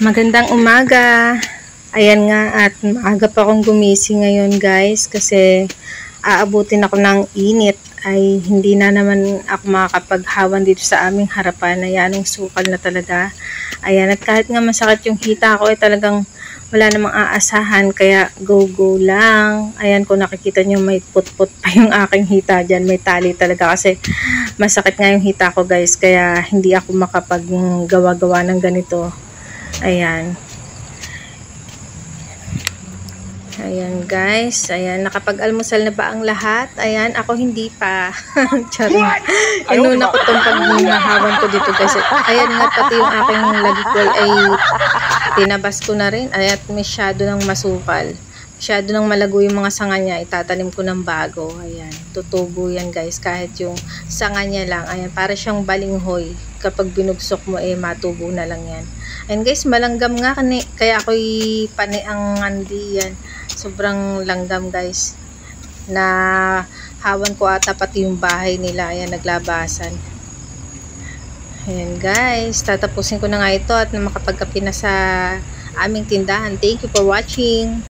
Magandang umaga. Ayan nga at maaga pa akong gumising ngayon guys kasi aabutin ako ng init ay hindi na naman ako makakapaghawan dito sa aming harapan. Ayan, ang sukal na talaga. Ayan, at kahit nga masakit yung hita ko ay talagang wala namang aasahan kaya go lang. Ayan, kung nakikita nyo may put-put pa yung aking hita dyan. May tali talaga kasi masakit nga yung hita ko guys kaya hindi ako makapaggawa-gawa ng ganito. Ayan. Ayan guys. Ayan. Nakapag-almusal na ba ang lahat? Ayan. Ako hindi pa. Charing. Inuna ko itong paghahawan ko dito guys. Ayan nga pati yung aking lagikoy ay tinabas ko na rin. Ayan. Masyado ng masukal. Masyado ng malago yung mga sanga niya. Itatanim ko ng bago. Ayan. Tutubo yan guys. Kahit yung sanga niya lang. Ayan. Para siyang balinghoy. Kapag binugsok mo matubo na lang yan. Ayan guys. Malanggam nga. Kaya ako'y pani ang andi yan. Sobrang langgam guys. Na hawan ko ata pati yung bahay nila. Ayan. Naglabasan. Ayan guys. Tatapusin ko na nga ito at makapagkape na sa aming tindahan. Thank you for watching.